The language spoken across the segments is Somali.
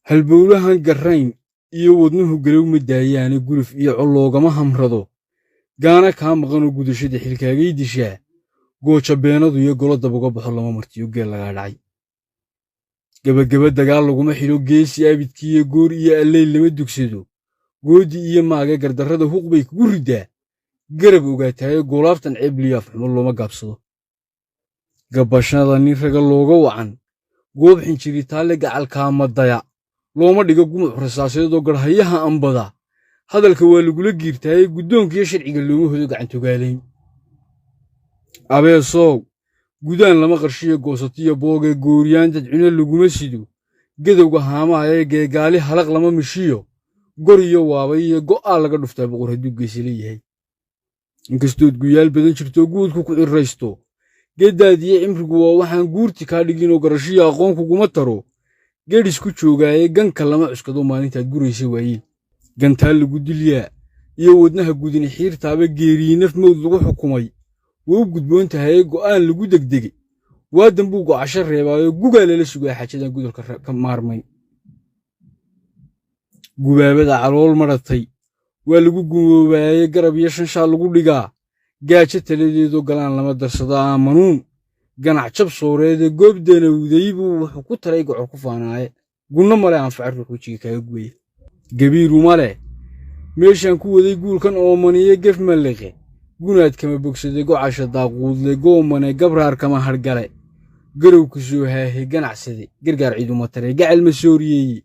halbowlahan garrayn iyo wadnuhu galow ma daayaane guluf iyo col loogama hamrado gaana kaa maqanoo gudashada xilkaagay dishaa gooja beenadu iyo golo dab uga baxo lama martiyo geel lagaa dhacay gabagaba dagaal laguma xidho geesi abidkiiyo goor iyo alleyl lama dugsado goodi iyo maaga gardarrada huq bay kugu riddaa garab ogaataayo goolaaftan ceebliyaaf xumo looma gaabsado gabashada nin raga looga wacan goob xinjiritaale gacalkaama daya looma dhigo gumuc rasaaseedoo garhayaha ambada hadalka waa lagula giirtaaye guddoonkiyo sharciga looma hodo gacantogaalayn abeesow gudaan lama qarshiyo goosatiyo boogee gooryaan dadcune laguma sido gadowga haamaha ee geegaali halaq lama mishiyo gor iyo waabay iyo go'aa laga dhuftaa boqor hadduu geesi leeyahay inkastood guyaal badan jirto guudku ku cirraysto geeddaadiyo cimrigu waa waxaan guurti kaa dhiginoo garashiyo aqoon kuguma taro geedhis ku joogaaye ganka lama cuskado maalintaad guraysa waayeen gantaa lagu dilyaa iyo wadnaha gudini xiirtaaba geeriyi naf mawd lagu xukumay waa u gudboon tahaye go'aan lagu degdegay waadan buu gocasho reebaayo gugaa lala sugaa xajadan gudolka ka maarmayn gubaabada calool maratay waa lagu gumoobaaye garab iyo shanshaa lagu dhigaa gaajo taladeedoo galaan lama darsado aamanuun ganac jab sooreedee goob danawday buu wuxuu ku taray gocor ku faanaaye gunno male anfaca ruux wejiga kaaga guya gabiiruma leh meeshaan ku waday guulkan oomaniye gef malliqe gunaad kama bogsaday gocasha daaquudle goomane gabraar kama hargale garow ku soo haahe ganacsade gargaar ciduma taray gacal ma sooriyeeye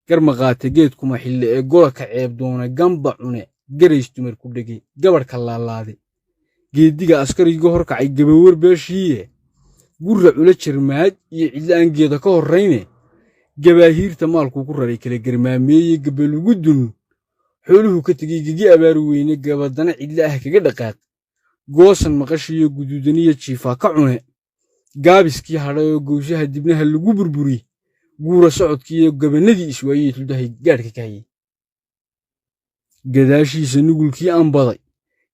garmaqaate geed kuma xille ee gola ka ceeb doona gamba cune garays dumar ku dhegay gabadhka laalaade geeddiga askariga horkacay gabawar beeshiiye gurra cula jarmaad iyo cidla aan geeda ka horrayne gabaahiirta maalkuu ku raray kala garmaameeye gabalugu dun xooluhu ka tegey gegi abaaru weyne gabadana cidla ah kaga dhaqaaq goosan maqashiyo guduudaniyo jiifaa ka cune gaabiskii hadhayoo gowsaha dibnaha lagu burburi guura socodkiiyo gabanadii iswaayey tuldahay gaadhka ka hayay gadaashiisa nugulkii anbaday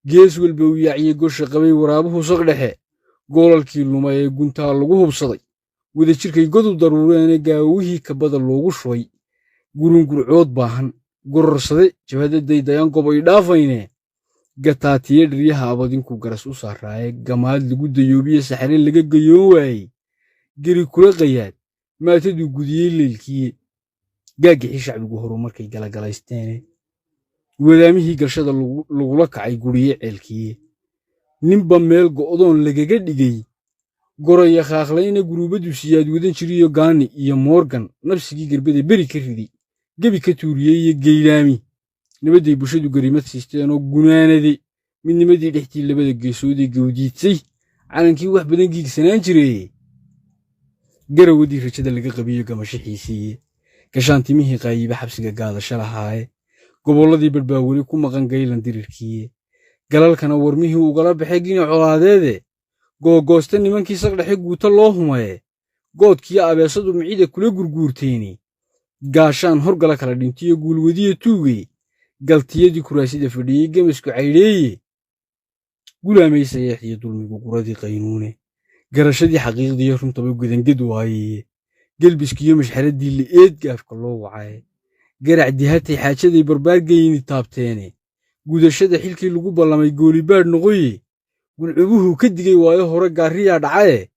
gees walba u yaaciyey gosha qabay waraabuhu saqdhexe goolalkii lumay ee guntaa lagu hubsaday wadajirkay godu daruureene gaawihii kabada loogu shubay gurungurcood baahan gororsade jabhadaday dayan gobay dhaafayne gataatiye dhiryaha abadinku garas u saaraaye gamaad lagu dayoobiye saxare laga gayoon waayey geri kula qayaad maataduu gudiyey leylkiye gaagixii shacbigu horu markay galagalaysteene wadaamihii galshada lagula kacay guriye ceelkiye ninba meel go'doon lagaga dhigay goraya khaaqlayna guruubadu siyaad wadan jiriyo gaani iyo moorgan nafsigii gerbada beri ka ridi gebi ka tuuriyey iyo geylaami nabadday bulshadu garimad siisteenoo gunaanade midnimadii dhextii labada geesoodee gawdiidsay calankii wax badan giigsanaan jireeye garawadii rajada laga qabiyo gamasho xiisiiye gashaantimihii qaayiba xabsiga gaadasho lahaaye gobolladii badbaaweli ku maqan gaylan dirirkiiye galalkana warmihii ugala baxay gini colaadeede googoosta nimankii saqdhexe guuta loo humaye goodkiyo abeesadu micida kula gurguurteeni gaashaan horgala kala dhintiyo guulwadiyo tuugey galtiyadii kuraasida fadhiyey gemasku caydheeye gulaamay sayeexiyo dulmigu guradii qaynuune garashadii xaqiiqdiiyo runtaba gudanged waayeye gelbiskiyo mashxaraddii li'eed gaafka loo wacaye garac dihatay xaajaday barbaargayni taabteene gudashada xilkii lagu ballamay goolibaadh noqoye gulcubuhu ka digay waayo hore gaariyaa dhacaye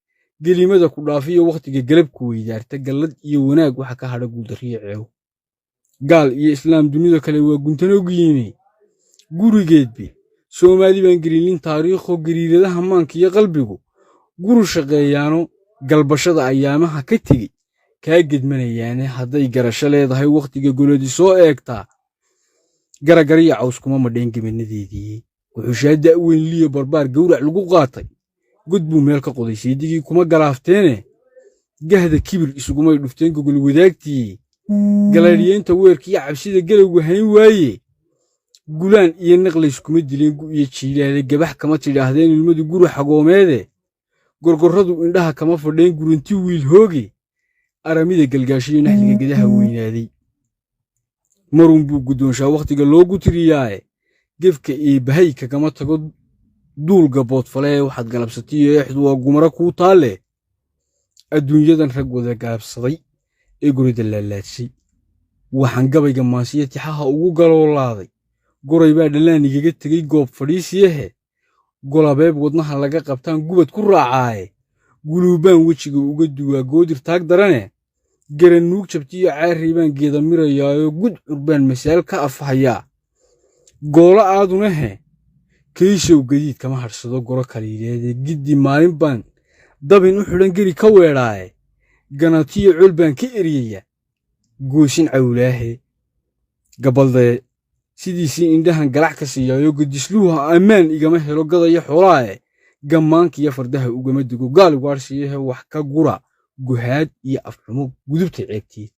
gelimada ku dhaafiyo wakhtiga galabku weydaarta gallad iyo wanaag waxa ka hadha guuldarriyo ceew gaal iyo islaam dunida kale waa guntanoog yimi gurigeedbe soomaali baan gelinin taariikhoo gariiradaha maanka iyo qalbigu guru shaqeeyaano galbashada ayaamaha ka tegey kaa gedmanayaane hadday garasho leedahay wakhtiga golodi soo eegtaa garagariya caws kuma madheen gebanadeedii wuxuushaa da'weyn liyo barbaar gawrac lagu qaatay god buu meel ka qoday seedigii kuma galaafteene gahda kibir isugumay dhufteen gogol wadaagtii galaadhiyeynta weerkiiyo cabsida galowga hayn waaye gulaan iyo naqlayskuma dileen gu iyo jiilaale gabax kama tidhaahdeen ilmadu guri xagoomeede gorgorradu indhaha kama fadheen guranti wiil hooge aramida galgaashiyo naxliga gedaha weynaaday marun buu guddoonshaa wakhtiga loogu tiriyaaye gefka eebbahay kagama tago duulga boodfalee waxaad galabsatiyo eexdu waa gumara kuu taalle adduunyadan rag wada gaabsaday ee gurida laalaadsay waxaan gabayga maansiya tixaha ugu galoolaaday goray baa dhallaanigaga tegey goob fadhiisiyahe golabeeb wadnaha laga qabtaan gubad ku raacaaye guluubaan wejiga uga duwaa goodir taag darane garanuug jabtiyo caarri baan geeda mirayaayo gud curbaan masaal ka afhayaa goola aadunahe kayshow gadiid kama hadhsado goro kaliileede giddi maalin baan dabin u xidhan geli ka weedhaaye ganatiyo col baan ka eriyaya goosin cawlaahe gabaldaye sidiisii indhahan galac ka siiyaayo gadisluhu ammaan igama helo gadaya xoolaaye gammaankiyo fardaha ugama digo gaal ugaadhsiyahe wax ka gura guhaad iyo afxumo gudubta ceegtiid